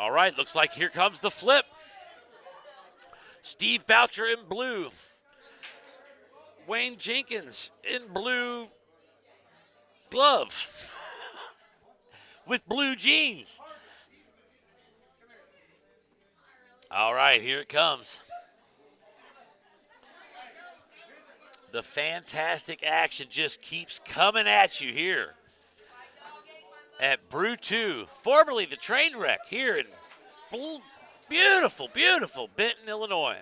All right, looks like here comes the flip. Steve Boucher in blue. Wayne Jenkins in blue glove with blue jeans. All right, here it comes. The fantastic action just keeps coming at you here at Brew 2, formerly the train wreck here in beautiful, beautiful Benton, Illinois.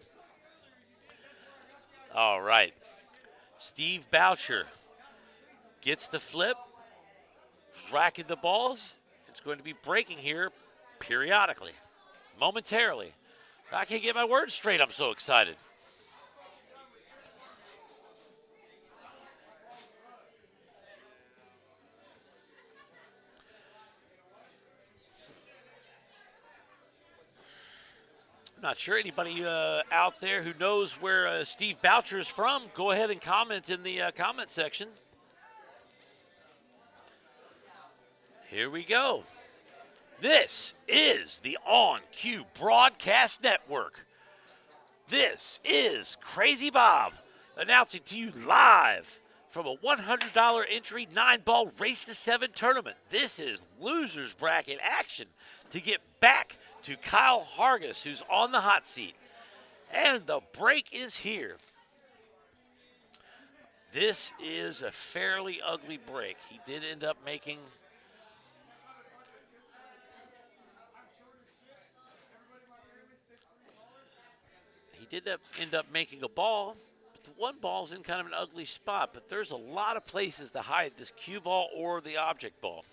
All right. Steve Boucher gets the flip, racking the balls. It's going to be breaking here periodically, momentarily. I can't get my words straight. I'm so excited. Not sure anybody out there who knows where Steve Boucher is from. Go ahead and comment in the comment section. Here we go. This is the On Cue Broadcast Network. This is Crazy Bob announcing to you live from a $100 entry 9-ball race to 7 tournament. This is losers bracket action to get back to Kyle Hargis, who's on the hot seat. And the break is here. This is a fairly ugly break. He did end up making a ball, but the one ball's in kind of an ugly spot. But there's a lot of places to hide this cue ball or the object ball.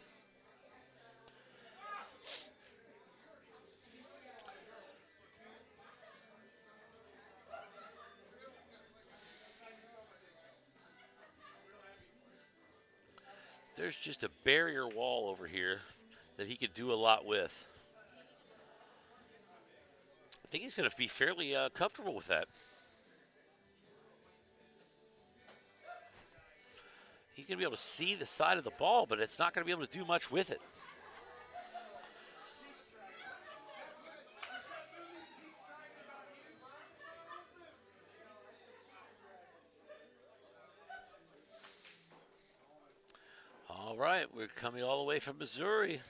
There's just a barrier wall over here that he could do a lot with. I think he's going to be fairly comfortable with that. He's going to be able to see the side of the ball, but it's not going to be able to do much with it. All right, we're coming all the way from Missouri.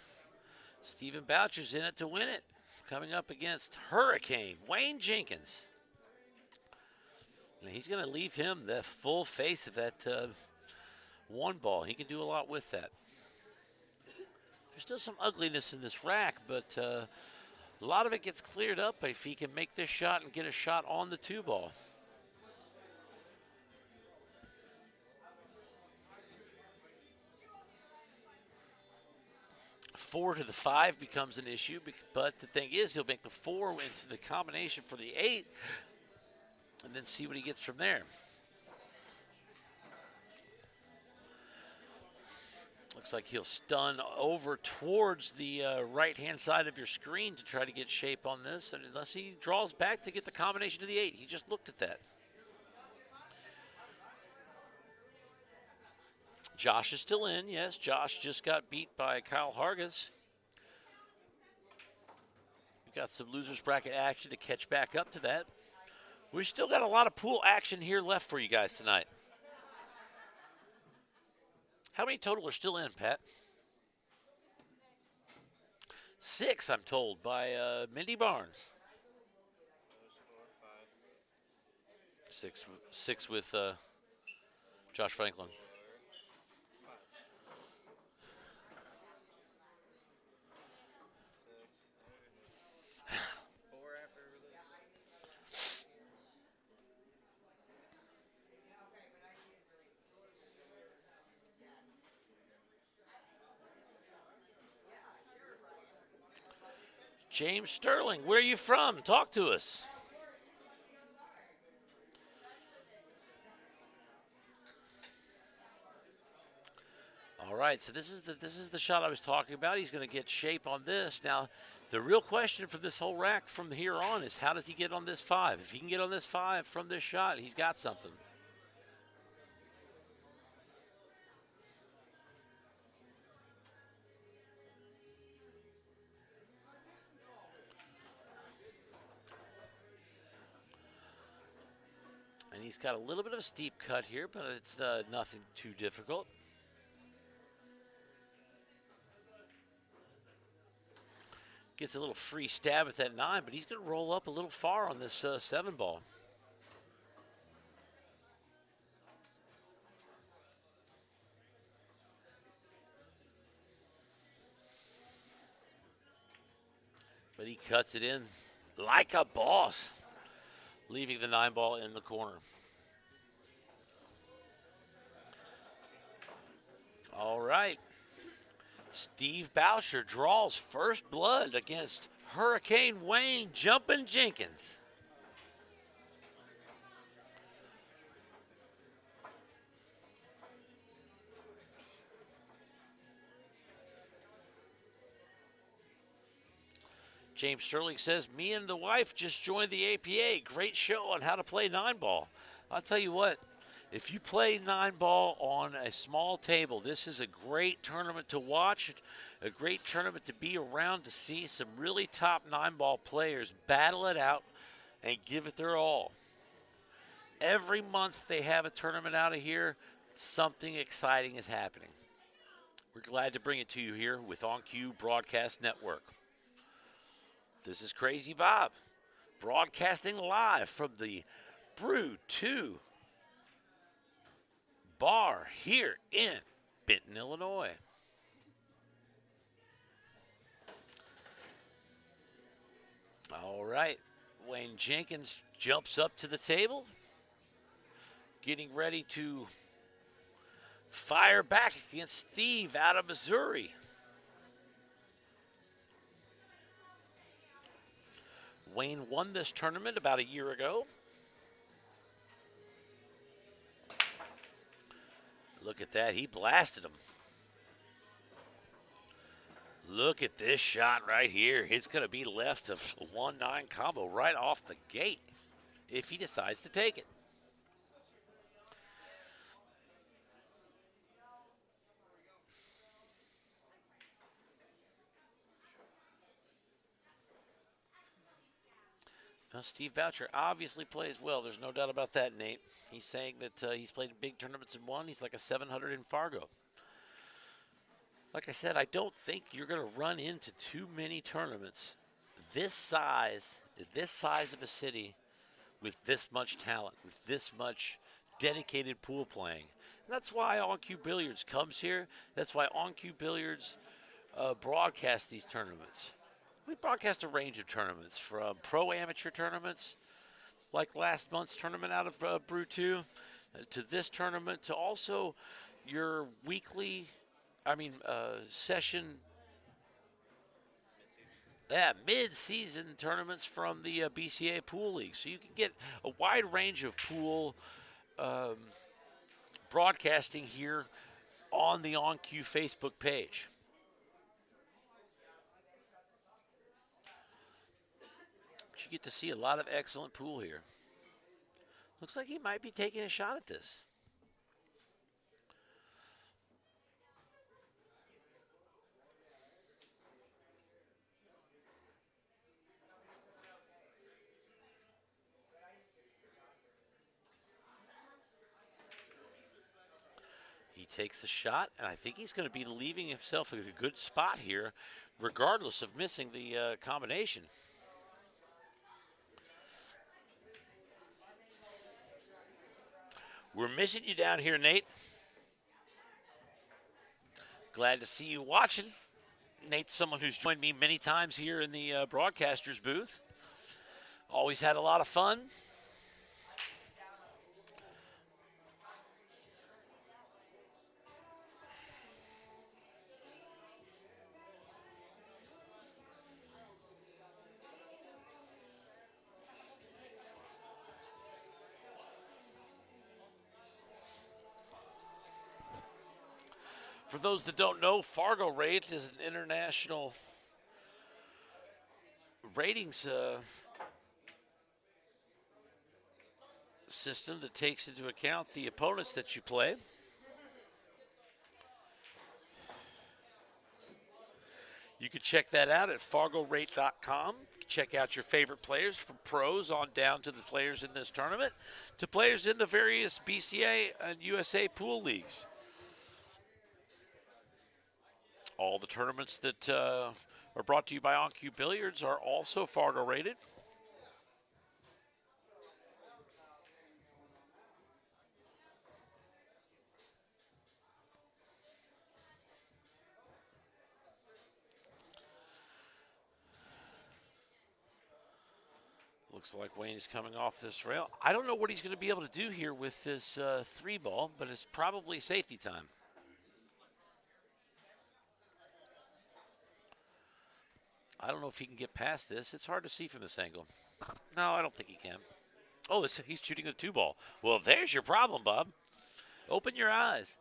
Stephen Boucher's in it to win it. Coming up against Hurricane Wayne Jenkins. And he's going to leave him the full face of that one ball. He can do a lot with that. There's still some ugliness in this rack, but a lot of it gets cleared up if he can make this shot and get a shot on the 2-ball. 4 to the 5 becomes an issue, but the thing is, he'll make the 4 into the combination for the 8 and then see what he gets from there. Looks like he'll stun over towards the right-hand side of your screen to try to get shape on this, and unless he draws back to get the combination to the 8. He just looked at that. Josh is still in. Yes, Josh just got beat by Kyle Hargis. We got some losers bracket action to catch back up to that. We've still got a lot of pool action here left for you guys tonight. How many total are still in, Pat? 6, I'm told, by Mindy Barnes. 6 with Josh Franklin. James Sterling, where are you from? Talk to us. All right, so this is the shot I was talking about. He's going to get shape on this. Now, the real question for this whole rack from here on is how does he get on this 5? If he can get on this 5 from this shot, he's got something. He's got a little bit of a steep cut here, but it's nothing too difficult. Gets a little free stab at that 9, but he's going to roll up a little far on this 7 ball. But he cuts it in like a boss, leaving the 9 ball in the corner. All right. Steve Boucher draws first blood against Hurricane Wayne Jumpin' Jenkins. James Sterling says, me and the wife just joined the APA. Great show on how to play 9 ball. I'll tell you what, if you play 9 ball on a small table, this is a great tournament to watch, a great tournament to be around to see some really top 9 ball players battle it out and give it their all. Every month they have a tournament out of here, something exciting is happening. We're glad to bring it to you here with On Cue Broadcast Network. This is Crazy Bob, broadcasting live from the Brew 2 bar here in Benton, Illinois. All right, Wayne Jenkins jumps up to the table, getting ready to fire back against Steve out of Missouri. Wayne won this tournament about a year ago. Look at that. He blasted him. Look at this shot right here. It's going to be left of 1-9 combo right off the gate if he decides to take it. Now, Steve Boucher obviously plays well. There's no doubt about that, Nate. He's saying that he's played big tournaments and won. He's like a 700 in Fargo. Like I said, I don't think you're going to run into too many tournaments this size of a city with this much talent, with this much dedicated pool playing. And that's why On Cue Billiards comes here. That's why On Cue Billiards broadcasts these tournaments. We broadcast a range of tournaments, from pro-amateur tournaments, like last month's tournament out of Brew 2, to this tournament, to also your weekly, session, mid-season tournaments from the BCA Pool League. So you can get a wide range of pool broadcasting here on the On Cue Facebook page. You get to see a lot of excellent pool here. Looks like he might be taking a shot at this. He takes the shot, and I think he's going to be leaving himself a good spot here, regardless of missing the combination. We're missing you down here, Nate. Glad to see you watching. Nate's someone who's joined me many times here in the broadcaster's booth. Always had a lot of fun. For those that don't know, Fargo Rates is an international ratings system that takes into account the opponents that you play. You can check that out at fargorate.com. Check out your favorite players from pros on down to the players in this tournament to players in the various BCA and USA pool leagues. All the tournaments that are brought to you by OnCue Billiards are also Fargo rated. Looks like Wayne is coming off this rail. I don't know what he's going to be able to do here with this 3-ball, but it's probably safety time. I don't know if he can get past this. It's hard to see from this angle. No, I don't think he can. Oh, he's shooting a 2-ball. Well, there's your problem, Bob. Open your eyes.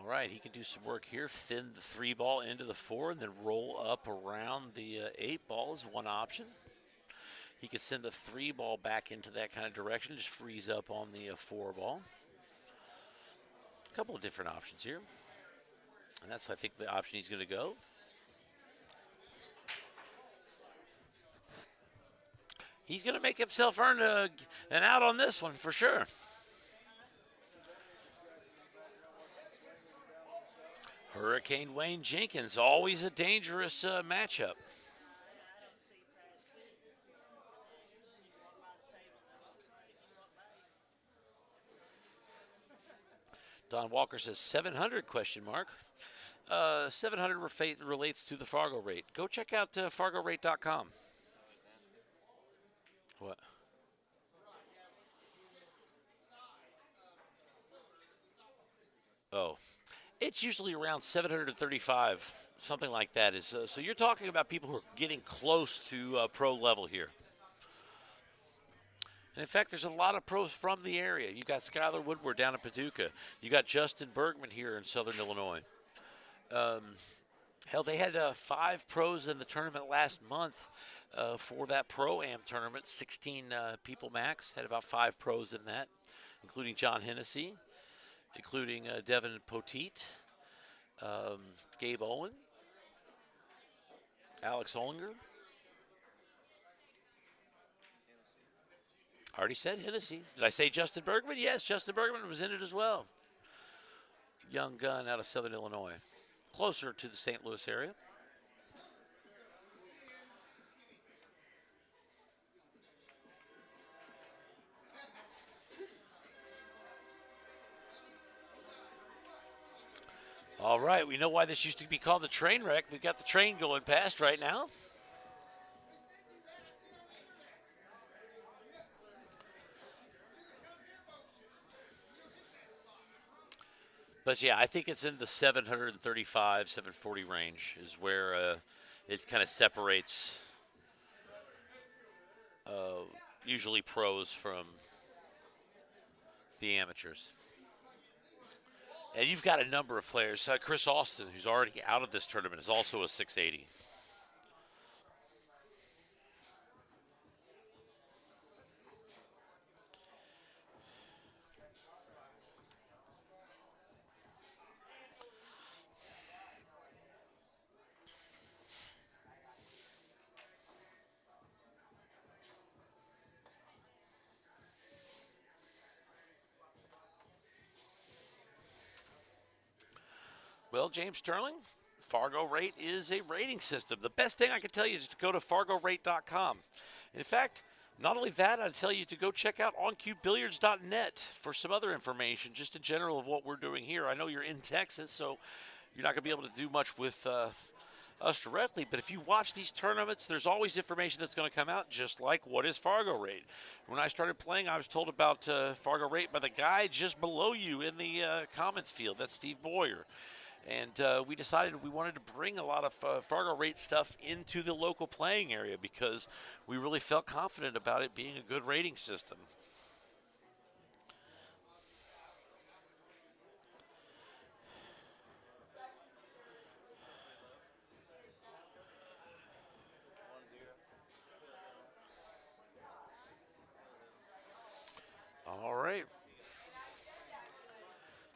All right, he can do some work here. Thin the 3-ball into the 4 and then roll up around the 8-ball is one option. He could send the 3-ball back into that kind of direction, just freeze up on the 4-ball. A couple of different options here. And that's, I think, the option he's going to go. He's going to make himself earn an out on this one for sure. Hurricane Wayne Jenkins, always a dangerous matchup. Don Walker says 700 question mark. 700 relates to the Fargo rate. Go check out fargorate.com. What? Oh, it's usually around 735, something like that. So you're talking about people who are getting close to pro level here. And in fact, there's a lot of pros from the area. You got Skylar Woodward down in Paducah. You got Justin Bergman here in Southern Illinois. Hell, they had 5 pros in the tournament last month for that Pro-Am tournament. 16 people max. Had about 5 pros in that, including John Hennessy, including Devin Poteet, Gabe Owen, Alex Ollinger. I already said Hennessy. Did I say Justin Bergman? Yes, Justin Bergman was in it as well. Young gun out of Southern Illinois. Closer to the St. Louis area. All right, we know why this used to be called the train wreck. We've got the train going past right now. But yeah, I think it's in the 735, 740 range is where it kind of separates usually pros from the amateurs. And you've got a number of players. Chris Austin, who's already out of this tournament, is also a 680. Well, James Sterling, Fargo Rate is a rating system. The best thing I can tell you is to go to fargorate.com. In fact, not only that, I'd tell you to go check out oncuebilliards.net for some other information, just in general of what we're doing here. I know you're in Texas, so you're not going to be able to do much with us directly, but if you watch these tournaments, there's always information that's going to come out, just like what is Fargo Rate. When I started playing, I was told about Fargo Rate by the guy just below you in the comments field. That's Steve Boyer. And we decided we wanted to bring a lot of Fargo Rate stuff into the local playing area because we really felt confident about it being a good rating system.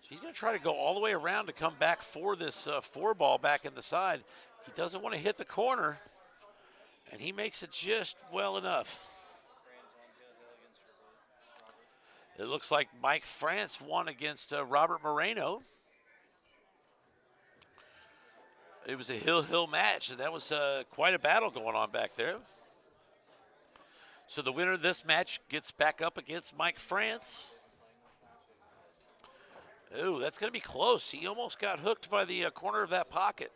He's going to try to go all the way around to come back for this 4 ball back in the side. He doesn't want to hit the corner, and he makes it just well enough. It looks like Mike France won against Robert Moreno. It was a hill match, and that was quite a battle going on back there. So the winner of this match gets back up against Mike France. Ooh, that's going to be close. He almost got hooked by the corner of that pocket.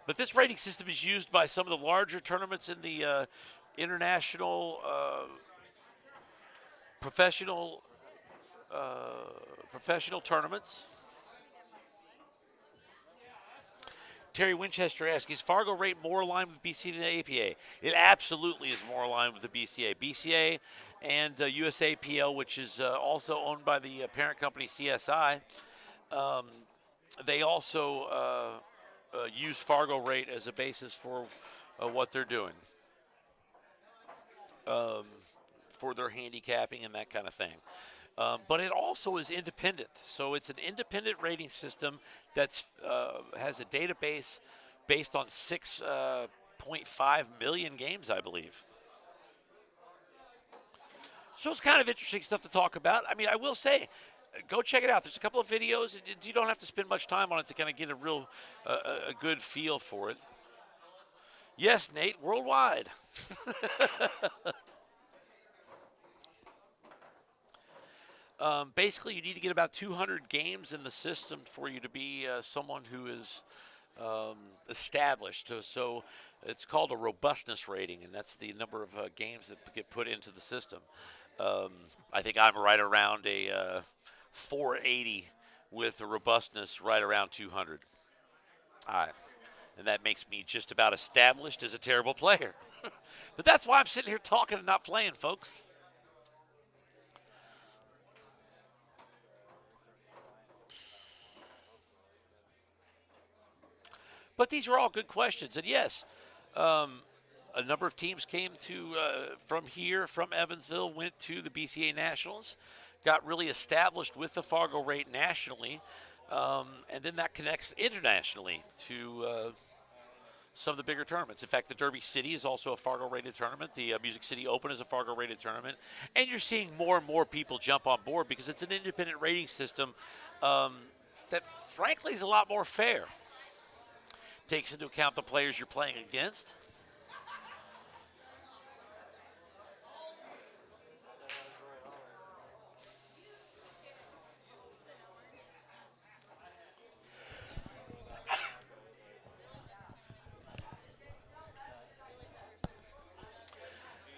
But this rating system is used by some of the larger tournaments in the international professional tournaments. Terry Winchester asks, is Fargo rate more aligned with BCA than the APA? It absolutely is more aligned with the BCA. BCA and USAPL, which is also owned by the parent company CSI, they also use Fargo rate as a basis for what they're doing, for their handicapping and that kind of thing. But it also is independent. So it's an independent rating system that has a database based on 6.5 million games, I believe. So it's kind of interesting stuff to talk about. I mean, I will say, go check it out. There's a couple of videos. You don't have to spend much time on it to kind of get a real, a good feel for it. Yes, Nate, worldwide. Basically, you need to get about 200 games in the system for you to be someone who is established. So it's called a robustness rating, and that's the number of games that get put into the system. I think I'm right around a 480 with a robustness right around 200. All right. And that makes me just about established as a terrible player. But that's why I'm sitting here talking and not playing, folks. But these are all good questions. And yes, a number of teams came to from here, from Evansville, went to the BCA Nationals, got really established with the Fargo rate nationally, and then that connects internationally to some of the bigger tournaments. In fact, the Derby City is also a Fargo-rated tournament. The Music City Open is a Fargo-rated tournament. And you're seeing more and more people jump on board because it's an independent rating system that, frankly, is a lot more fair. Takes into account the players you're playing against.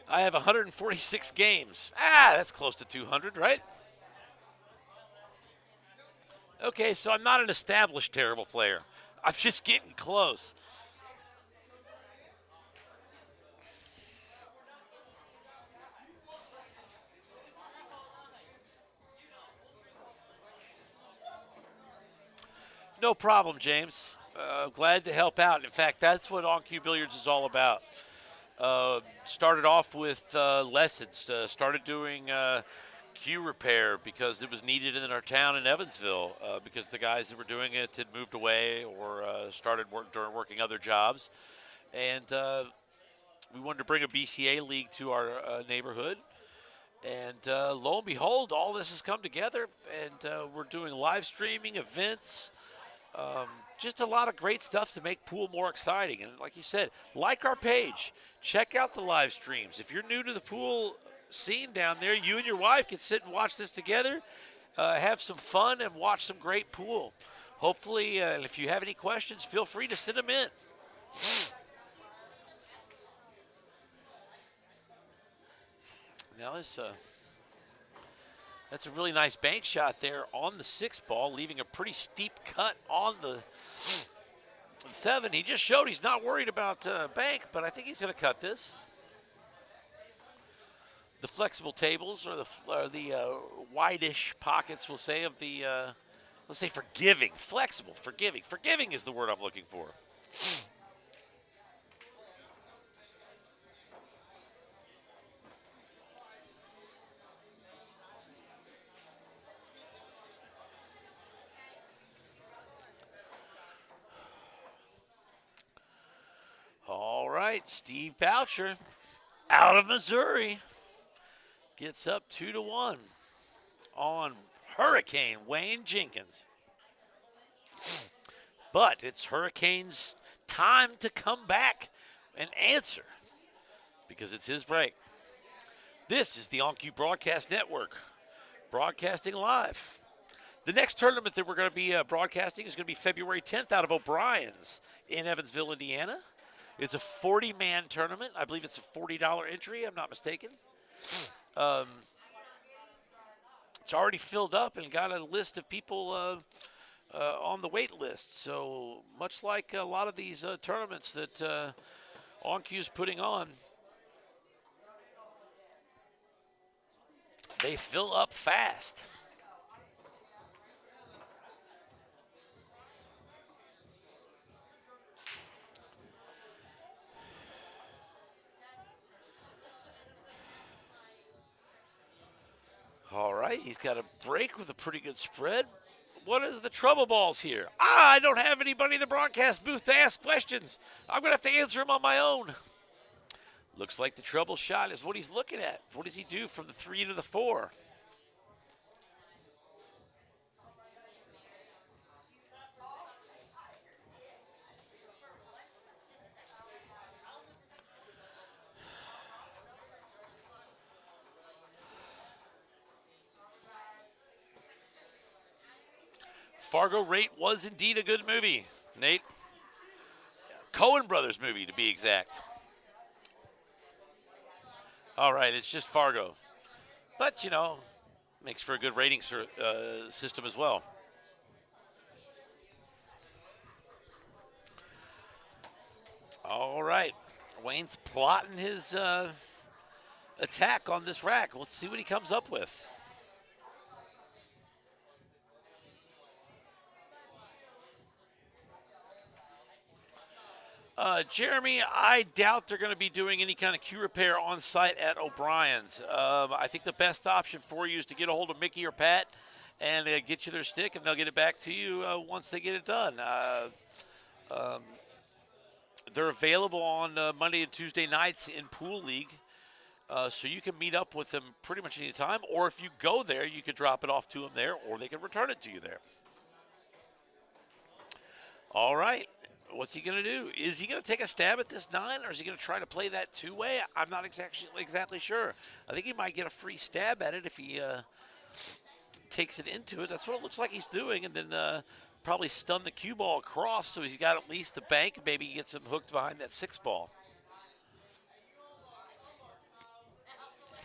I have 146 games. That's close to 200, right? Okay, so I'm not an established terrible player. I'm just getting close. No problem, James. Glad to help out. In fact, that's what On Cue Billiards is all about. Started off with lessons. Started doing cue repair because it was needed in our town in Evansville because the guys that were doing it had moved away or started working other jobs. And we wanted to bring a BCA league to our neighborhood. And lo and behold, all this has come together, and we're doing live streaming, events, just a lot of great stuff to make pool more exciting. And like you said, like our page, check out the live streams. If you're new to the pool scene down there, you and your wife can sit and watch this together, have some fun, and watch some great pool. Hopefully, if you have any questions, feel free to send them in. Now that's a really nice bank shot there on the 6-ball, leaving a pretty steep cut on the 7. He just showed he's not worried about bank, but I think he's going to cut this. The flexible tables or the wide-ish pockets, we'll say, of the, let's say forgiving, flexible, forgiving. Forgiving is the word I'm looking for. All right, Steve Boucher out of Missouri gets up 2-1 on Hurricane Wayne Jenkins. But it's Hurricane's time to come back and answer because it's his break. This is the OnCue Broadcast Network, broadcasting live. The next tournament that we're going to be broadcasting is going to be February 10th out of O'Brien's in Evansville, Indiana. It's a 40-man tournament. I believe it's a $40 entry, I'm not mistaken. It's already filled up and got a list of people on the wait list. So much like a lot of these tournaments that OnCue's putting on, they fill up fast. All right, he's got a break with a pretty good spread. What is the trouble balls here? I don't have anybody in the broadcast booth to ask questions. I'm going to have to answer them on my own. Looks like the trouble shot is what he's looking at. What does he do from the 3 to the 4? Fargo Rate was indeed a good movie, Nate. Coen Brothers movie, to be exact. All right, it's just Fargo. But, makes for a good rating system as well. All right. Wayne's plotting his attack on this rack. Let's see what he comes up with. Jeremy, I doubt they're going to be doing any kind of cue repair on site at O'Brien's. I think the best option for you is to get a hold of Mickey or Pat and get you their stick, and they'll get it back to you once they get it done. They're available on Monday and Tuesday nights in Pool League, so you can meet up with them pretty much any time. Or if you go there, you could drop it off to them there, or they can return it to you there. All right. What's he going to do? Is he going to take a stab at this 9, or is he going to try to play that two-way? I'm not exactly sure. I think he might get a free stab at it if he takes it into it. That's what it looks like he's doing, and then probably stun the cue ball across so he's got at least a bank. Maybe he gets him hooked behind that 6 ball.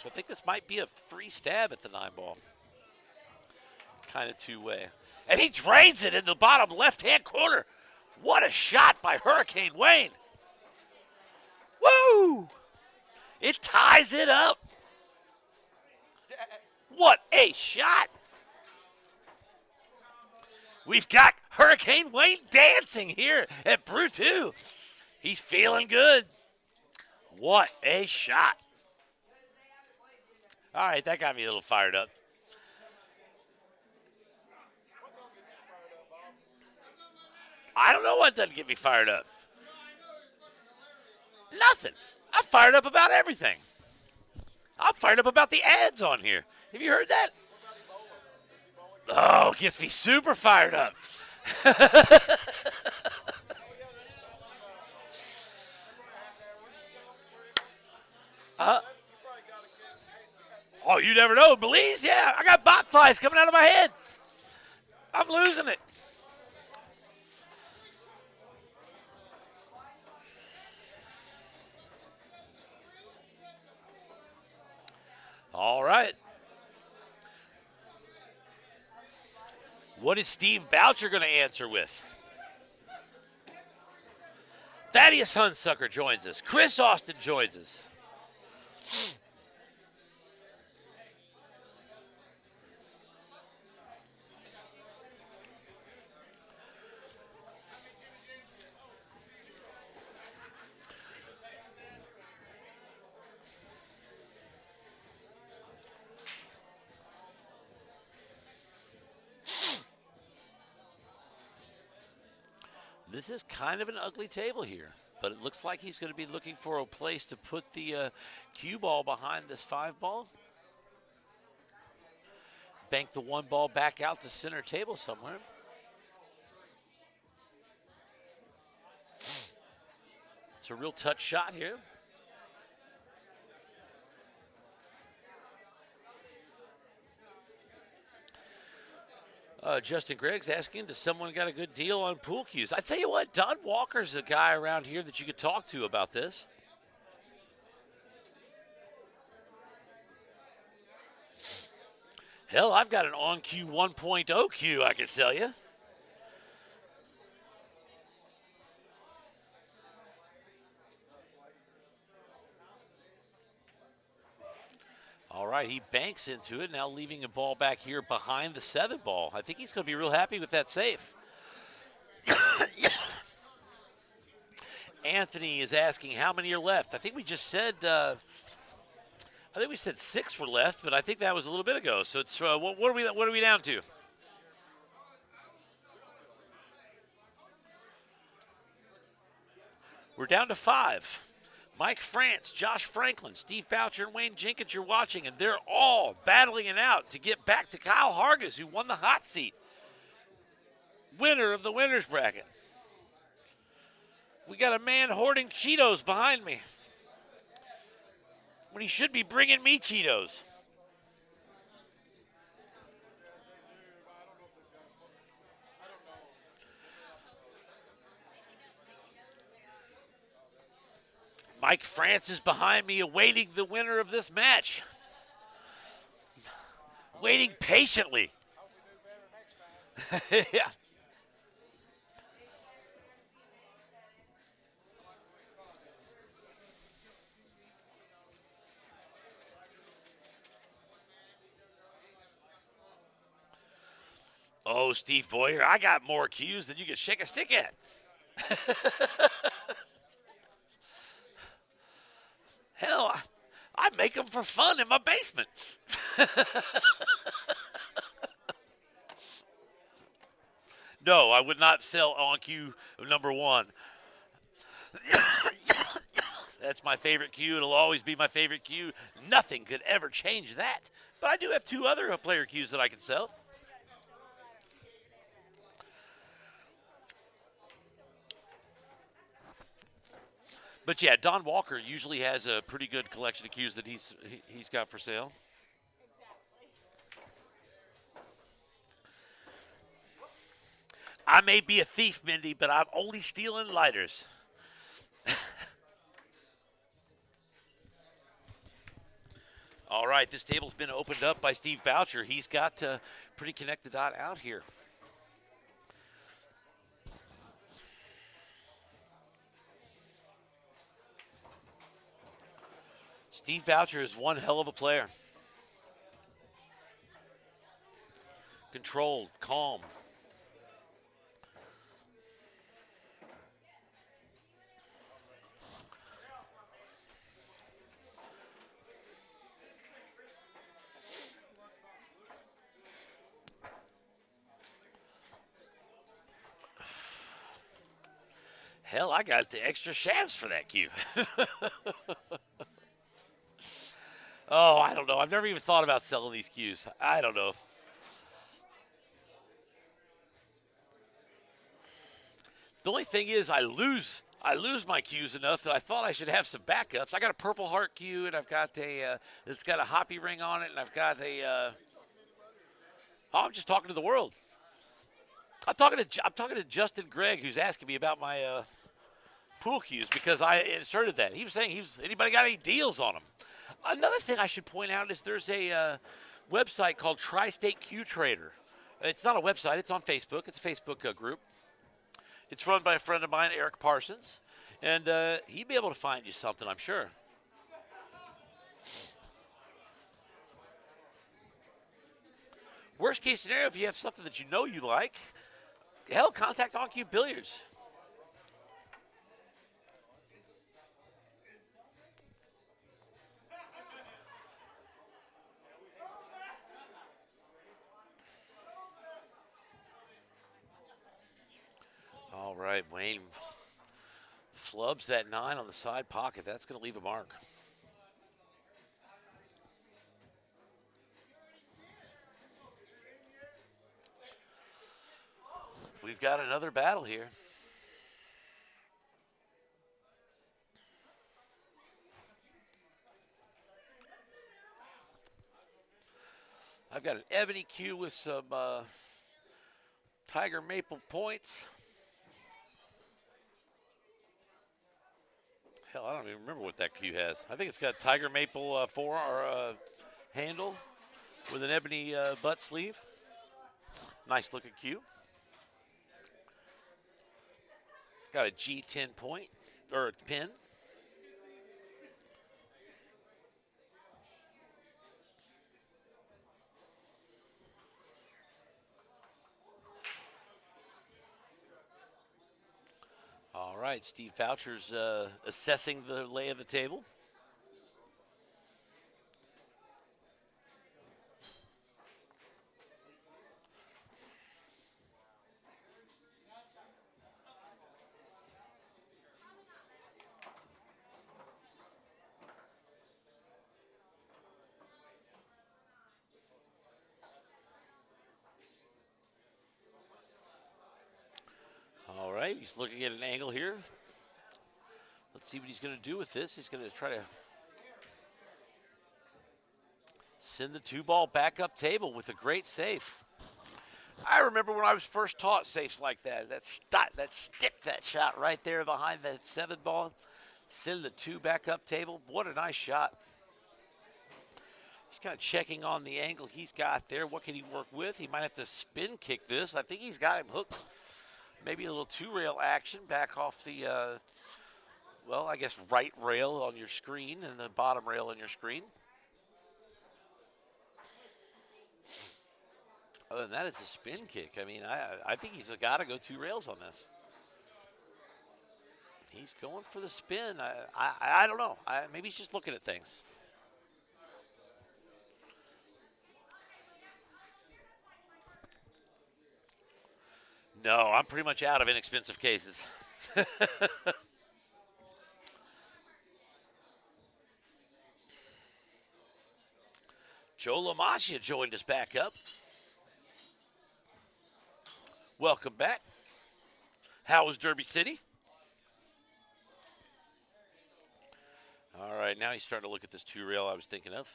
So I think this might be a free stab at the 9 ball. Kind of two-way. And he drains it in the bottom left-hand corner. What a shot by Hurricane Wayne. Woo! It ties it up. What a shot. We've got Hurricane Wayne dancing here at Brew 2. He's feeling good. What a shot. All right, that got me a little fired up. I don't know what doesn't get me fired up. Nothing. I'm fired up about everything. I'm fired up about the ads on here. Have you heard that? Oh, gets me super fired up. Oh, you never know. Belize? Yeah, I got bot flies coming out of my head. I'm losing it. All right. What is Steve Boucher going to answer with? Thaddeus Hunsucker joins us. Chris Austin joins us. This is kind of an ugly table here. but it looks like he's going to be looking for a place to put the cue ball behind this 5 ball. Bank the 1 ball back out to center table somewhere. It's a real touch shot here. Justin Gregg's asking, does someone got a good deal on pool cues? I tell you what, Don Walker's a guy around here that you could talk to about this. Hell, I've got an on-cue 1.0 cue I can sell you. All right, he banks into it, now leaving a ball back here behind the 7 ball. I think he's going to be real happy with that save. Anthony is asking how many are left. I think we just said, I think we said 6 were left, but I think that was a little bit ago. So it's what are we down to? We're down to 5. Mike France, Josh Franklin, Steve Boucher, and Wayne Jenkins you're watching, and they're all battling it out to get back to Kyle Hargis, who won the hot seat. Winner of the winner's bracket. We got a man hoarding Cheetos behind me when he should be bringing me Cheetos. Mike France is behind me awaiting the winner of this match. Waiting patiently. Yeah. Oh, Steve Boyer, I got more cues than you can shake a stick at. Hell, I make them for fun in my basement. No, I would not sell on cue number 1. That's my favorite cue. It'll always be my favorite cue. Nothing could ever change that. But I do have 2 other player cues that I can sell. But yeah, Don Walker usually has a pretty good collection of cues that he's got for sale. I may be a thief, Mindy, but I'm only stealing lighters. All right, this table's been opened up by Steve Boucher. He's got pretty connected dot out here. Steve Boucher is one hell of a player. Controlled, calm. Hell, I got the extra shafts for that cue. Oh, I don't know. I've never even thought about selling these cues. I don't know. The only thing is I lose my cues enough that I thought I should have some backups. I got a Purple Heart cue, and I've got it's got a hoppy ring on it, and I've got oh, I'm just talking to the world. I'm talking to Justin Gregg, who's asking me about my pool cues because I inserted that. He was saying anybody got any deals on them? Another thing I should point out is there's a website called Tri-State Cue Trader. It's not a website. It's on Facebook. It's a Facebook group. It's run by a friend of mine, Eric Parsons, and he'd be able to find you something, I'm sure. Worst case scenario, if you have something that you know you like, hell, contact On Cue Billiards. All right, Wayne Flubs that 9 on the side pocket. That's going to leave a mark. We've got another battle here. I've got an ebony cue with some tiger maple points. Hell, I don't even remember what that cue has. I think it's got tiger maple handle with an ebony butt sleeve. Nice looking cue. Got a G10 point, or a pin. All right, Steve Boucher's assessing the lay of the table. All right, he's looking at an angle here. Let's see what he's going to do with this. He's going to try to send the 2-ball back up table with a great safe. I remember when I was first taught safes like that. That stick that shot right there behind that 7-ball. Send the 2 back up table. What a nice shot. He's kind of checking on the angle he's got there. What can he work with? He might have to spin kick this. I think he's got him hooked. Maybe a little 2-rail action back off the, I guess right rail on your screen and the bottom rail on your screen. Other than that, it's a spin kick. I mean, I think he's got to go 2 rails on this. He's going for the spin. I don't know. Maybe he's just looking at things. No, I'm pretty much out of inexpensive cases. Joe LaMaggia joined us back up. Welcome back. How was Derby City? All right, now he's starting to look at this 2-rail I was thinking of.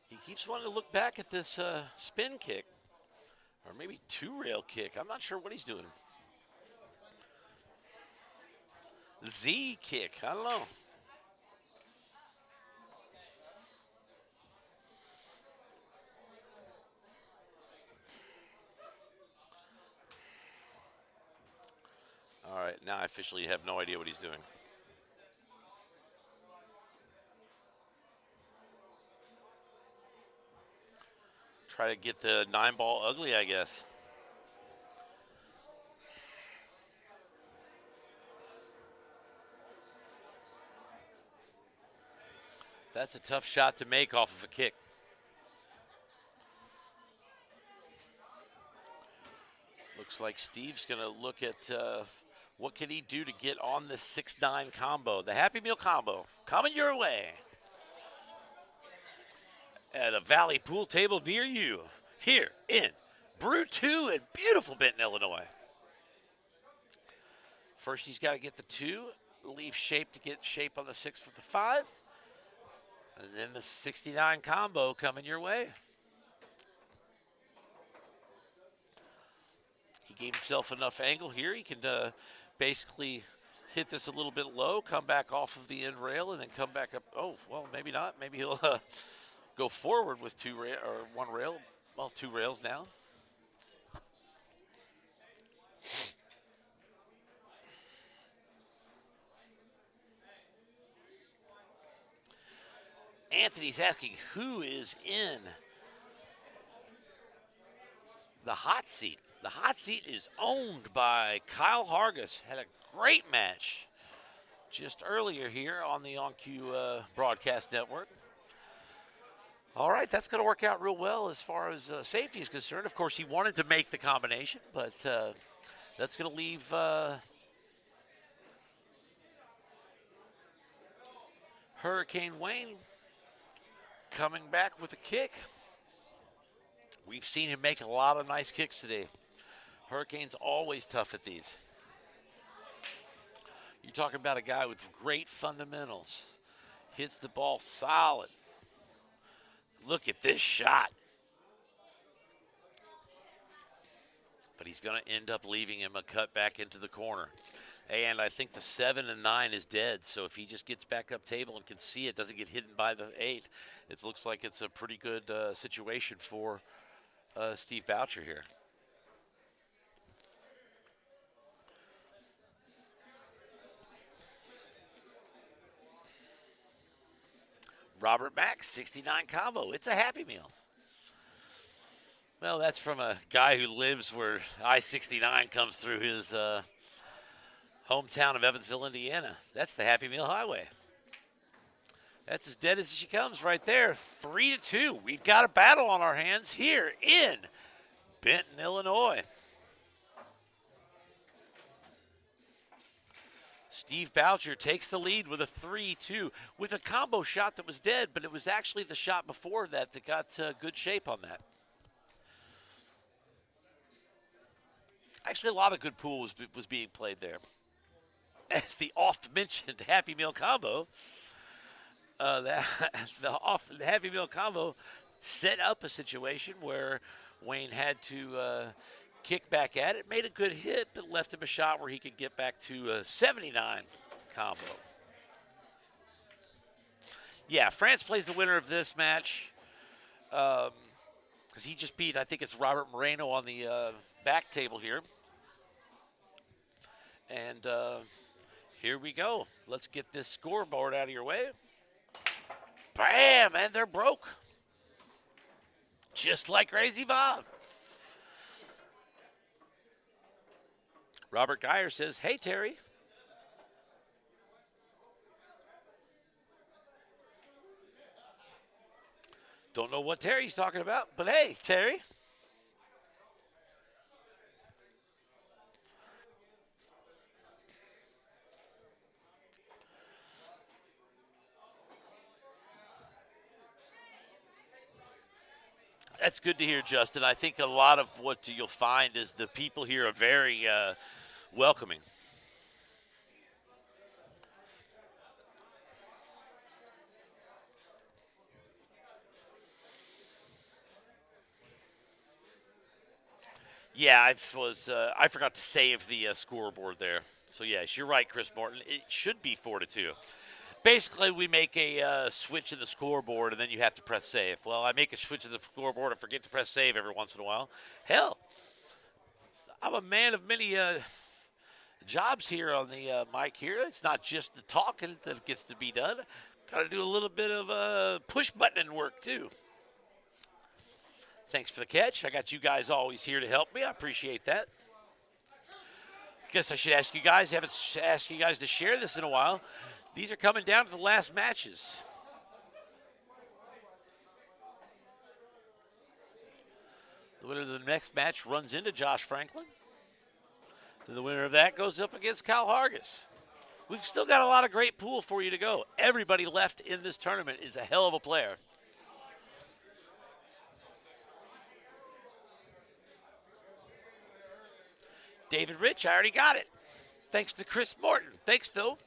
He keeps wanting to look back at this spin kick. Or maybe 2-rail kick. I'm not sure what he's doing. Z kick. I don't know. All right, now I officially have no idea what he's doing. Try to get the 9-ball ugly, I guess. That's a tough shot to make off of a kick. Looks like Steve's going to look at what can he do to get on this 6-9 combo. The Happy Meal combo coming your way at a Valley pool table near you here in Brew 2 in beautiful Benton, Illinois. First, he's got to get the 2, leave shape to get shape on the 6 for the 5. And then the 69 combo coming your way. He gave himself enough angle here. He can basically hit this a little bit low, come back off of the end rail, and then come back up. Oh, well, maybe not. Maybe he'll go forward with 1 rail. Well, 2 rails now. Anthony's asking who is in the hot seat. The hot seat is owned by Kyle Hargis. Had a great match just earlier here on the OnQ Broadcast Network. All right, that's going to work out real well as far as safety is concerned. Of course, he wanted to make the combination, but that's going to leave Hurricane Wayne coming back with a kick. We've seen him make a lot of nice kicks today. Hurricane's always tough at these. You're talking about a guy with great fundamentals. Hits the ball solid. Look at this shot. But he's going to end up leaving him a cut back into the corner. And I think the 7 and 9 is dead. So if he just gets back up table and can see it, doesn't get hidden by the 8, it looks like it's a pretty good situation for Steve Boucher here. Robert Mack, 69 combo. It's a Happy Meal. Well, that's from a guy who lives where I-69 comes through his hometown of Evansville, Indiana. That's the Happy Meal Highway. That's as dead as she comes right there. 3-2. We've got a battle on our hands here in Benton, Illinois. Steve Boucher takes the lead with a 3-2 with a combo shot that was dead, but it was actually the shot before that got good shape on that. Actually, a lot of good pool was being played there. As the oft-mentioned Happy Meal combo, the Happy Meal combo set up a situation where Wayne had to kick back at it, made a good hit, but left him a shot where he could get back to a 79 combo. Yeah, France plays the winner of this match because he just beat, I think it's Robert Moreno on the back table here. And here we go. Let's get this scoreboard out of your way. Bam! And they're broke. Just like Crazy Bob. Robert Geyer says, hey, Terry. Don't know what Terry's talking about, but hey, Terry. That's good to hear, Justin. I think a lot of what you'll find is the people here are very welcoming. Yeah, I forgot to save the scoreboard there. So yes, you're right, Chris Morton. It should be 4-2. Basically, we make a switch in the scoreboard, and then you have to press save. Well, I make a switch in the scoreboard and forget to press save every once in a while. Hell, I'm a man of many jobs here on the mic here. It's not just the talking that gets to be done. Got to do a little bit of push button work, too. Thanks for the catch. I got you guys always here to help me. I appreciate that. Guess I should ask you guys. I haven't asked you guys to share this in a while. These are coming down to the last matches. The winner of the next match runs into Josh Franklin. And the winner of that goes up against Kyle Hargis. We've still got a lot of great pool for you to go. Everybody left in this tournament is a hell of a player. David Rich, I already got it. Thanks to Chris Morton. Thanks, though.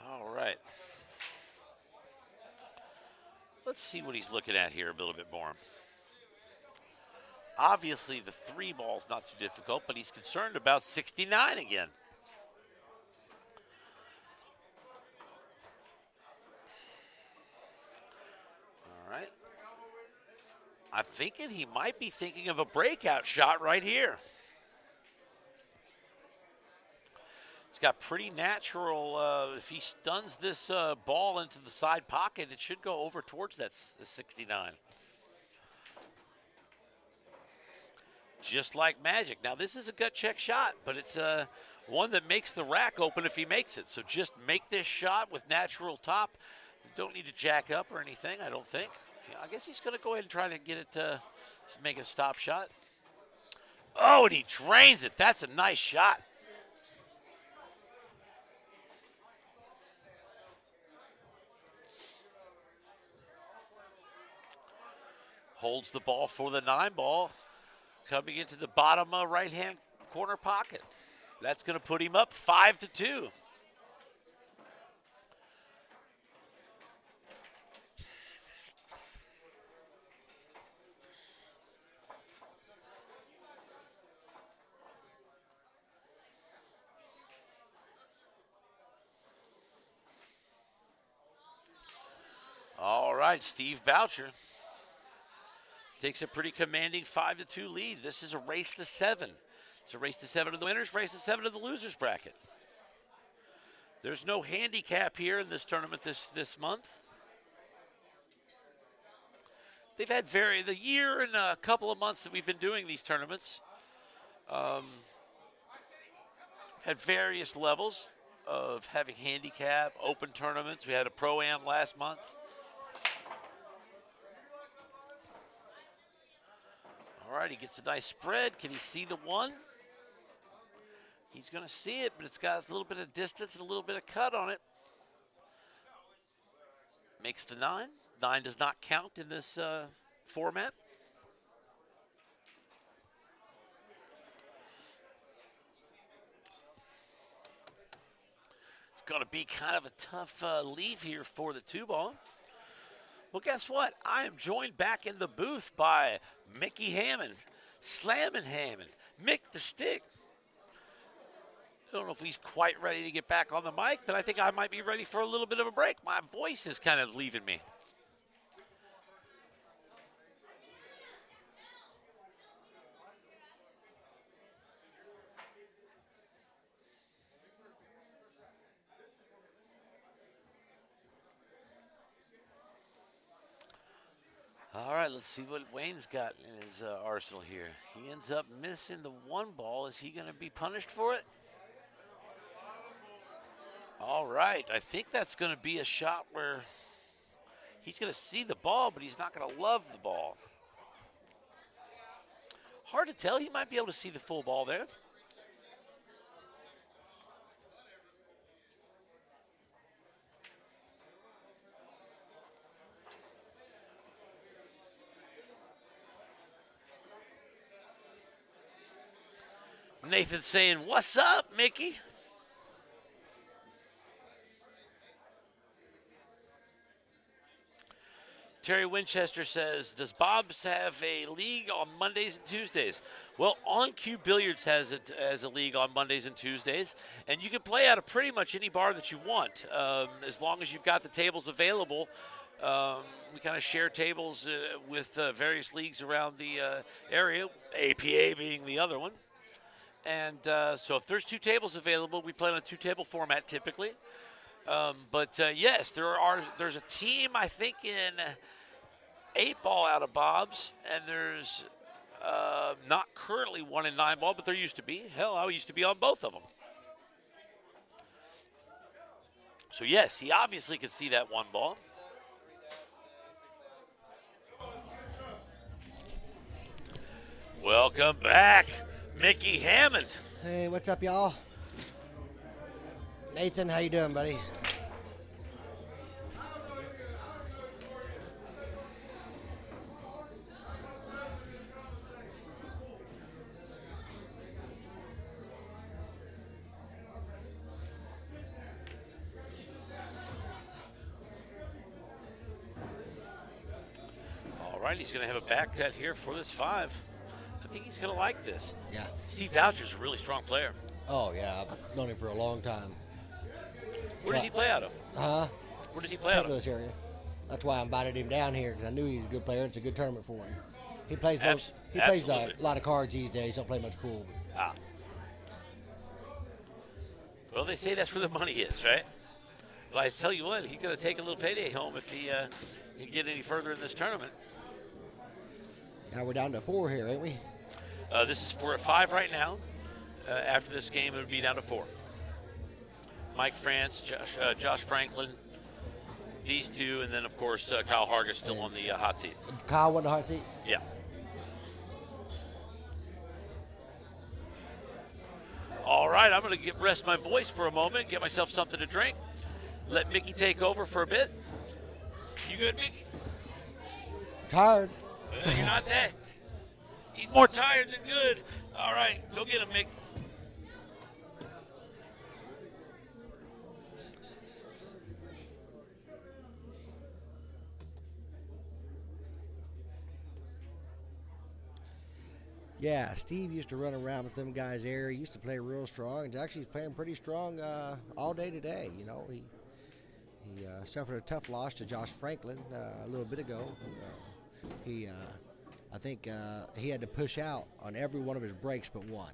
All right. Let's see what he's looking at here a little bit more. Obviously, the 3 ball's not too difficult, but he's concerned about 69 again. All right. I'm thinking he might be thinking of a breakout shot right here. It's got pretty natural. If he stuns this ball into the side pocket, it should go over towards that 69. Just like magic. Now, this is a gut check shot, but it's one that makes the rack open if he makes it. So just make this shot with natural top. You don't need to jack up or anything, I don't think. Yeah, I guess he's going to go ahead and try to get it to make a stop shot. Oh, and he drains it. That's a nice shot. Holds the ball for the 9 ball. Coming into the bottom right-hand corner pocket. That's going to put him up 5-2. All right, Steve Boucher takes a pretty commanding 5-2 lead. This is a race to 7. It's a race to 7 of the winners, race to 7 of the losers bracket. There's no handicap here in this tournament this month. They've had the year and a couple of months that we've been doing these tournaments. Had various levels of having handicap, open tournaments. We had a Pro-Am last month. All right, he gets a nice spread. Can he see the 1? He's going to see it, but it's got a little bit of distance and a little bit of cut on it. Makes the 9. 9 does not count in this format. It's going to be kind of a tough leave here for the 2 ball. Well, guess what? I am joined back in the booth by Mickey Hammond, Slammin' Hammond, Mick the Stick. I don't know if he's quite ready to get back on the mic, but I think I might be ready for a little bit of a break. My voice is kind of leaving me. All right, let's see what Wayne's got in his arsenal here. He ends up missing the 1 ball. Is he going to be punished for it? All right, I think that's going to be a shot where he's going to see the ball, but he's not going to love the ball. Hard to tell. He might be able to see the full ball there. Nathan's saying, "What's up, Mickey?" Terry Winchester says, "Does Bob's have a league on Mondays and Tuesdays?" Well, On Cue Billiards has it as a league on Mondays and Tuesdays, and you can play out of pretty much any bar that you want, as long as you've got the tables available. We kind of share tables with various leagues around the area, APA being the other one. And so if there's 2 tables available, we play on a 2-table format typically. But yes, there's a team, I think, in 8 ball out of Bob's, and there's not currently one in 9 ball, but there used to be. Hell, I used to be on both of them. So yes, he obviously could see that 1 ball. Welcome back, Mickey Hammond. Hey, what's up, y'all? Nathan, how you doing, buddy? All right, he's going to have a back cut here for this 5. I think he's going to like this. Yeah. Steve Boucher's a really strong player. Oh, yeah. I've known him for a long time. Where does he play out of? Huh? Where does he play out St. of? Louis area. That's why I invited him down here, because I knew he's a good player. It's a good tournament for him. He plays both. He plays a lot of cards these days. Don't play much pool. Ah. Well, they say that's where the money is, right? Well, I tell you what, he's going to take a little payday home if he can get any further in this tournament. Now we're down to 4 here, ain't we? This is 4 at 5 right now. After this game, it would be down to 4. Mike France, Josh Franklin, these two, and then, of course, Kyle Hargis still on the hot seat. Kyle won the hot seat? Yeah. All right, I'm going to rest my voice for a moment, get myself something to drink, let Mickey take over for a bit. You good, Mickey? Tired. Well, you're not that. He's more tired than good. All right, go get him, Mickey. Yeah, Steve used to run around with them guys there. He used to play real strong. And actually, he's playing pretty strong all day today. You know, he suffered a tough loss to Josh Franklin a little bit ago. I think he had to push out on every one of his breaks but one.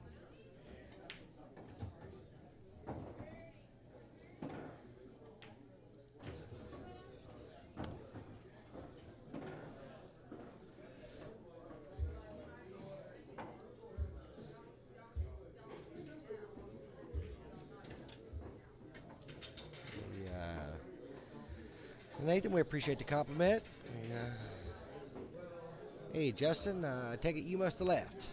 Nathan, we appreciate the compliment. Hey, Justin, I take it you must have left.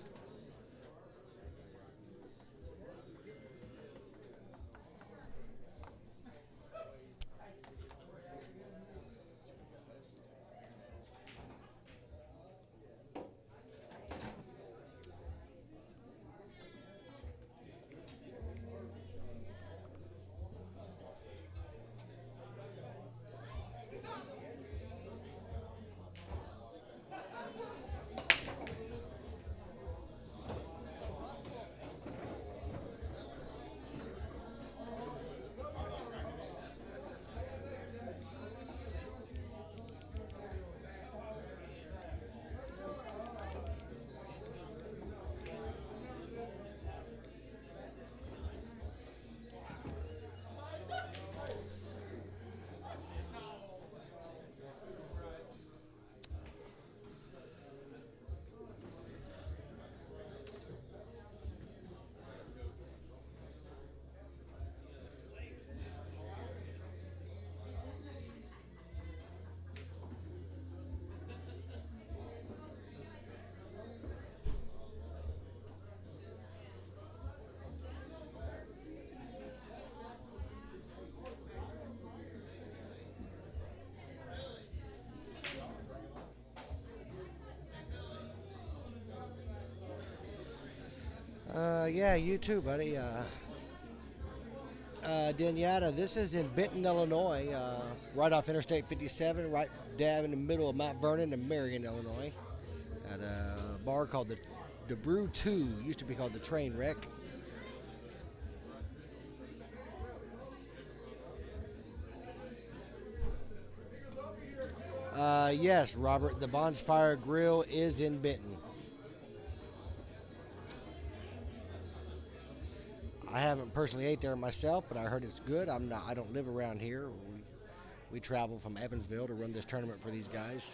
Yeah, you too, buddy. Denyatta, this is in Benton, Illinois, right off Interstate 57, right dab in the middle of Mount Vernon and Marion, Illinois, at a bar called the Brew 2, used to be called the Train Wreck. Yes, Robert, the Bonfire Grill is in Benton. I haven't personally ate there myself, but I heard it's good. I don't live around here. We travel from Evansville to run this tournament for these guys.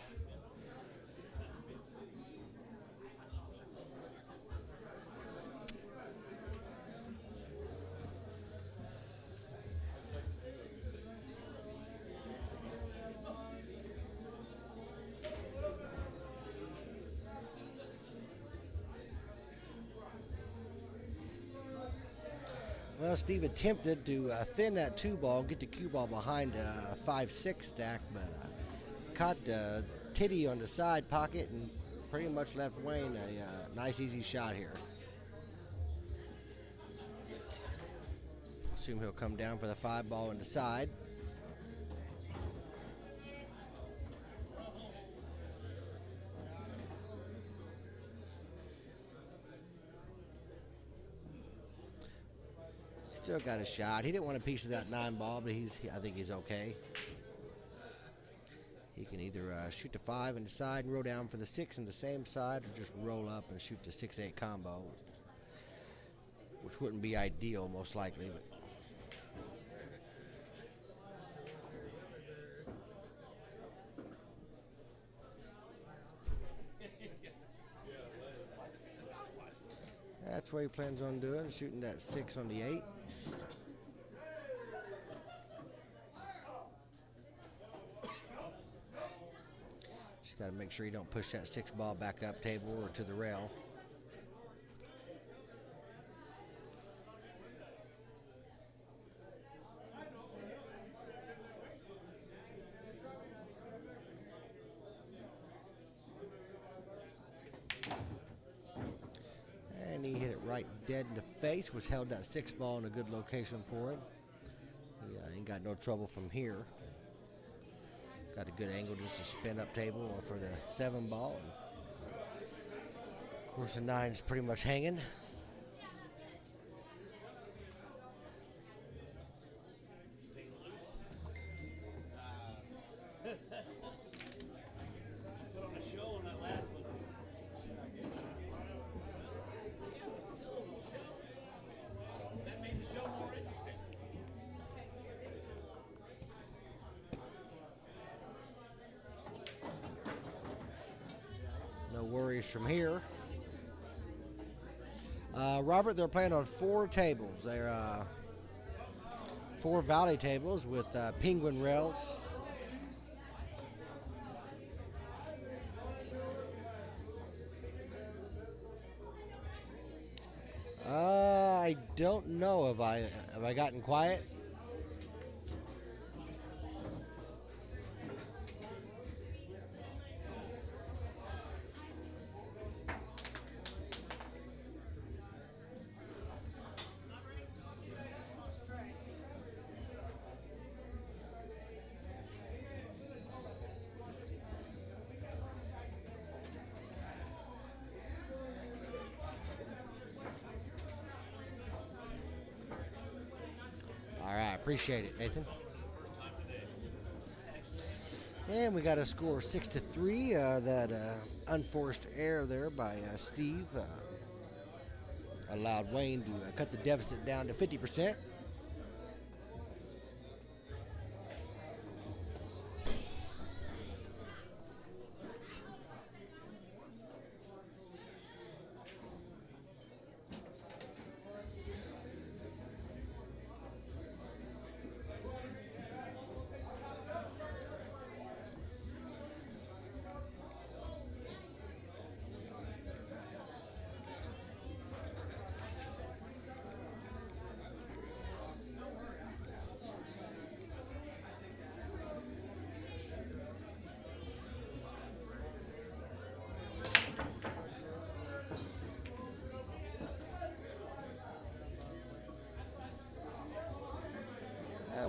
Well, Steve attempted to thin that 2-ball, get the cue ball behind a 5-6 stack, but caught Titty on the side pocket and pretty much left Wayne a nice, easy shot here. Assume he'll come down for the 5-ball in the side. Still got a shot. He didn't want a piece of that 9-ball, but I think he's okay. He can either shoot the 5 in the side and roll down for the 6 in the same side, or just roll up and shoot the 6-8 combo, which wouldn't be ideal, most likely. But That's what he plans on doing, shooting that 6 on the 8. Just got to make sure you don't push that 6 ball back up table or to the rail. And he hit it right dead in the face, which held that 6 ball in a good location for him. He ain't got no trouble from here. Got a good angle just to spin up table for the 7 ball. And of course, the 9's pretty much hanging. No worries from here. Robert, they're playing on 4 tables. They're 4 valley tables with penguin rails. I don't know. Have I gotten quiet? All right, appreciate it, Nathan. And we got a score 6-3. That unforced error there by Steve allowed Wayne to cut the deficit down to 50%.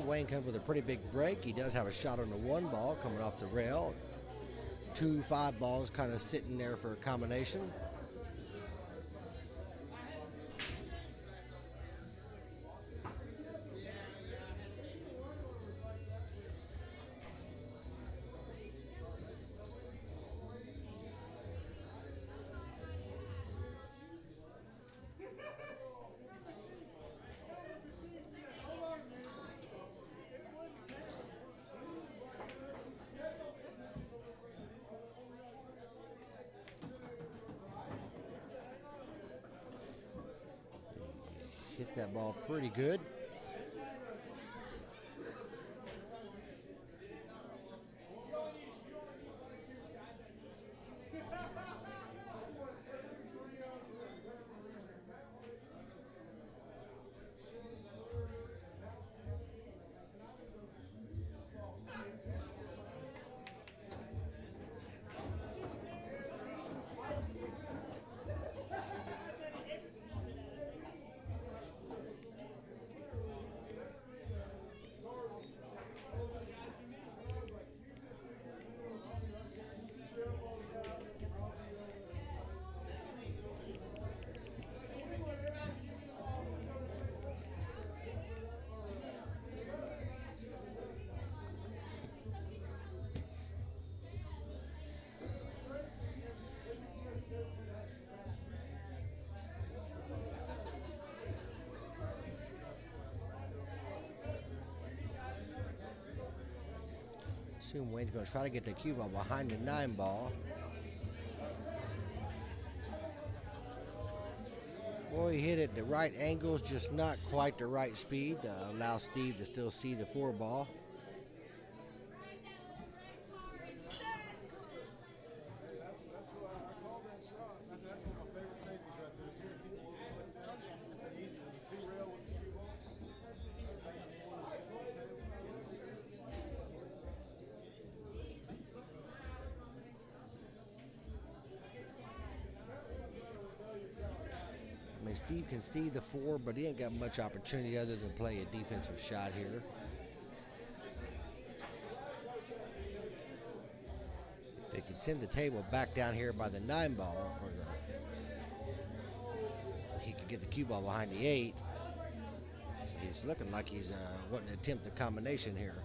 Wayne comes with a pretty big break. He does have a shot on the 1 ball coming off the rail. 2 5 balls kind of sitting there for a combination. Hit that ball pretty good. Assume Wayne's going to try to get the cue ball behind the 9 ball. Boy, he hit it at the right angles, just not quite the right speed to allow Steve to still see the 4 ball. I mean, Steve can see the 4, but he ain't got much opportunity other than play a defensive shot here. They could send the table back down here by the 9 ball, or he could get the cue ball behind the 8. He's looking like he's wanting to attempt the combination here.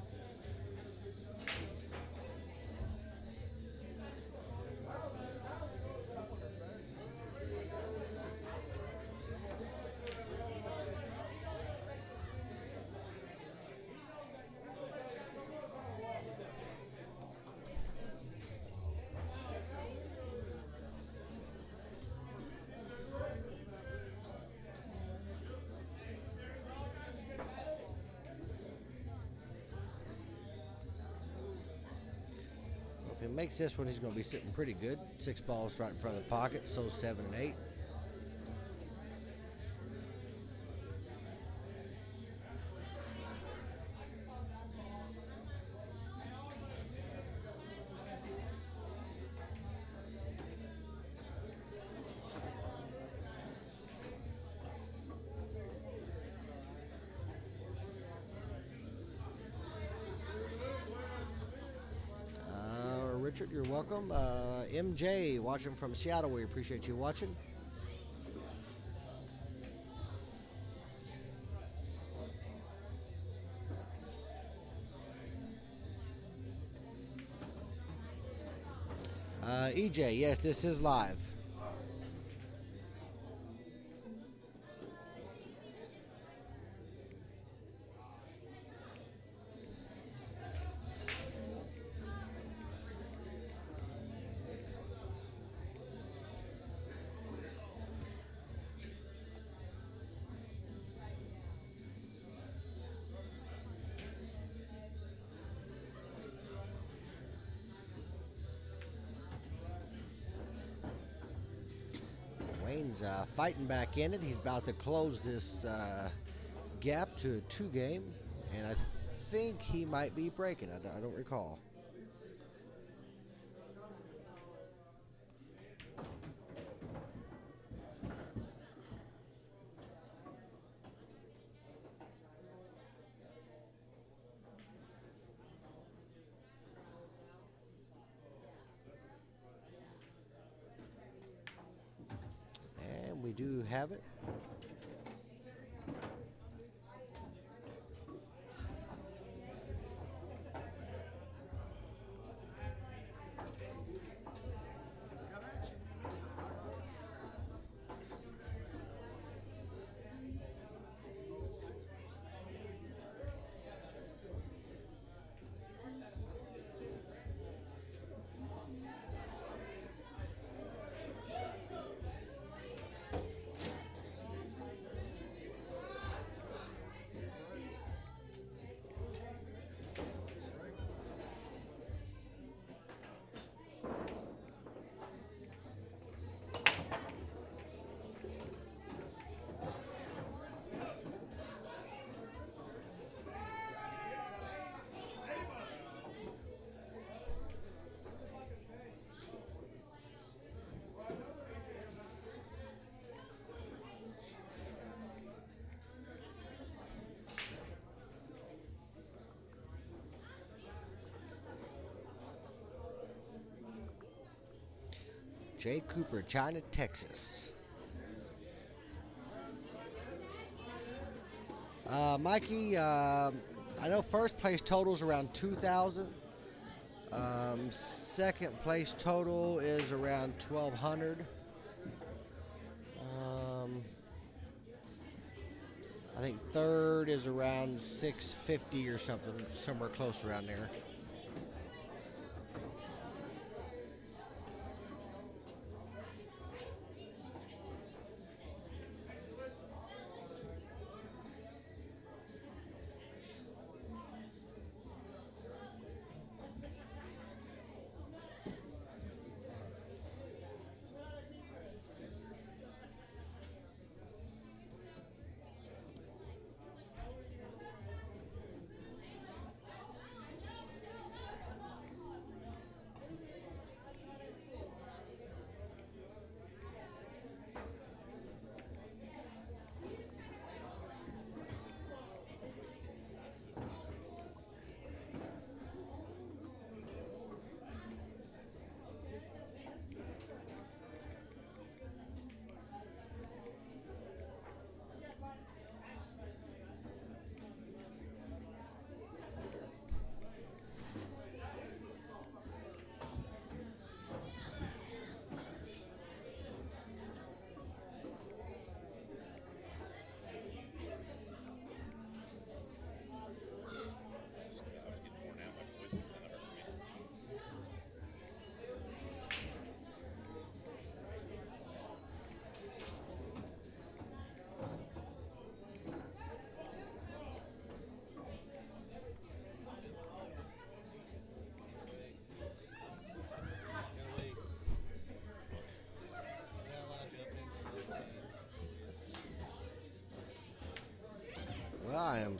If he makes this one, he's going to be sitting pretty good. 6 balls right in front of the pocket, so 7 and 8. Richard, you're welcome. MJ, watching from Seattle, we appreciate you watching. EJ, yes, this is live. Wayne's fighting back in it. He's about to close this gap to a 2 game, and I think he might be breaking. I don't recall. And we do have it. Jay Cooper, China, Texas. Mikey, I know first place total's around 2,000. Second place total is around 1,200. I think third is around 650 or something, somewhere close around there.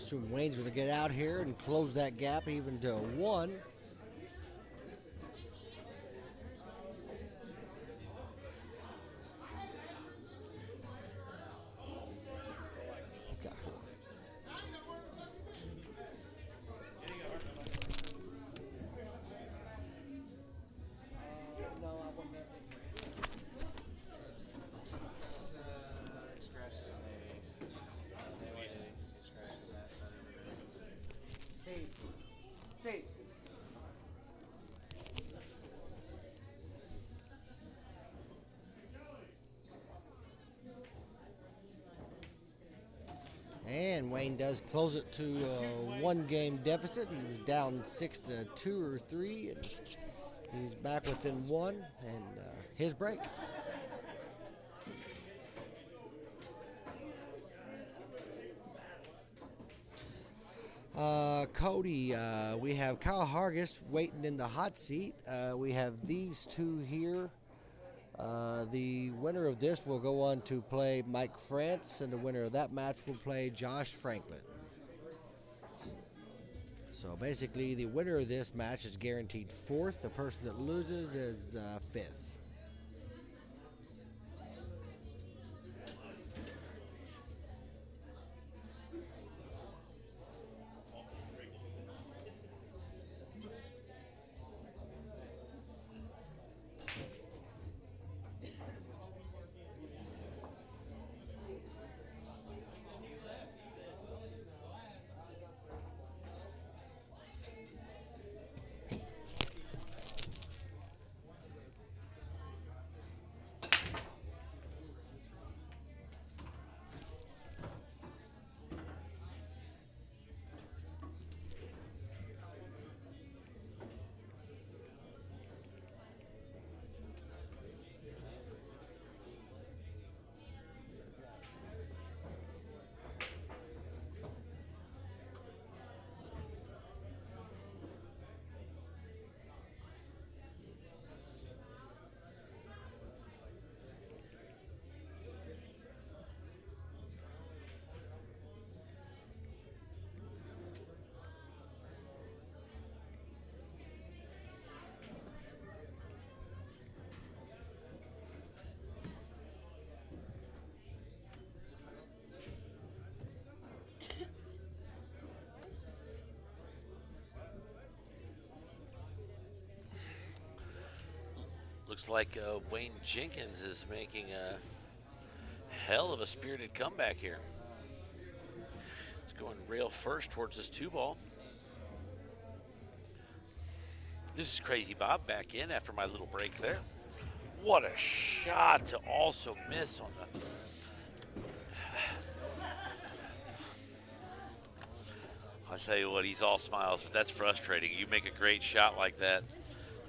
assume Wayne's going to get out here and close that gap even to 1. He's got 4. And Wayne does close it to a 1-game deficit. He was down 6-2 or 3, and he's back within 1, and his break. Cody, we have Kyle Hargis waiting in the hot seat. We have these two here. The winner of this will go on to play Mike France, and the winner of that match will play Josh Franklin. So basically, the winner of this match is guaranteed 4th. The person that loses is 5th. Looks like Wayne Jenkins is making a hell of a spirited comeback here. He's going rail first towards this 2-ball. This is Crazy Bob back in after my little break there. What a shot to also miss on the... I'll tell you what, he's all smiles, but that's frustrating. You make a great shot like that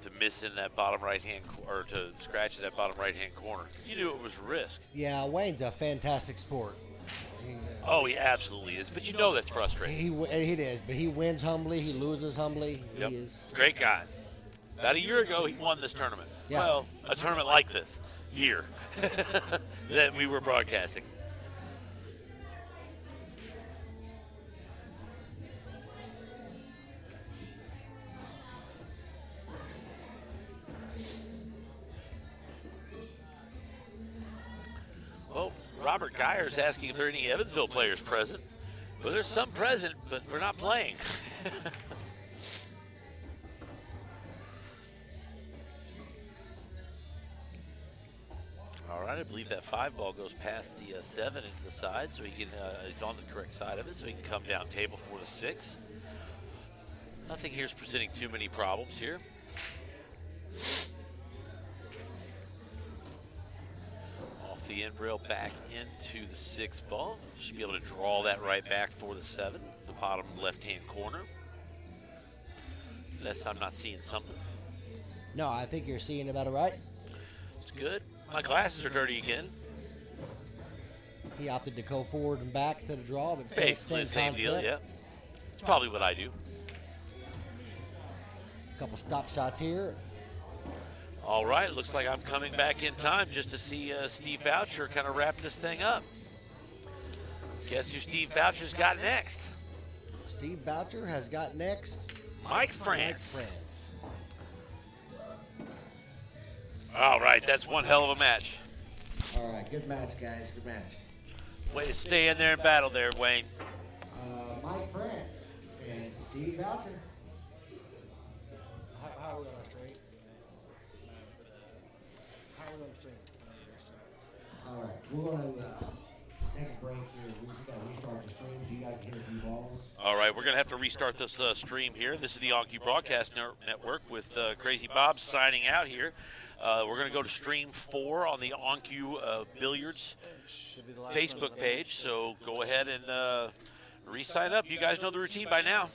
to miss in that bottom right-hand, or to scratch in that bottom right-hand corner. You knew it was a risk. Yeah, Wayne's a fantastic sport. Oh, he absolutely is, but you know that's frustrating. It is, but he wins humbly, he loses humbly. Yep. He is great guy. About a year ago, he won this tournament. Yeah. Well, a tournament like this here that we were broadcasting. Well, Robert Geyer's asking if there are any Evansville players present. Well, there's some present, but we're not playing. All right, I believe that 5-ball goes past the 7 into the side, so he can. He's on the correct side of it, so he can come down table for the 6. Nothing here is presenting too many problems here. Off the end rail, back into the 6-ball. Should be able to draw that right back for the 7, the bottom left-hand corner. Unless I'm not seeing something. No, I think you're seeing about it right. It's good. My glasses are dirty again. He opted to go forward and back instead of draw, but basically same the same deal, concept. yeah. It's probably what I do. Couple stop shots here. All right, looks like I'm coming back in time just to see Steve Boucher kind of wrap this thing up. Guess who Steve Boucher's got next? Steve Boucher has got next Mike Mike France. France. All right, that's one hell of a match. All right, good match, guys. Good match. Way to stay in there and battle there, Wayne. Mike France and Steve Boucher. How are we on our stream? How are we on the stream? All right, we're going to take a break here. We've got to restart the stream so you guys can hear a few balls. All right, we're going to have to restart this stream here. This is the On-Cue Broadcast Network with Crazy Bob signing out here. We're going to go to stream 4 on the On-Cue Billiards Facebook page, so go ahead and re-sign up. You guys know the routine by now.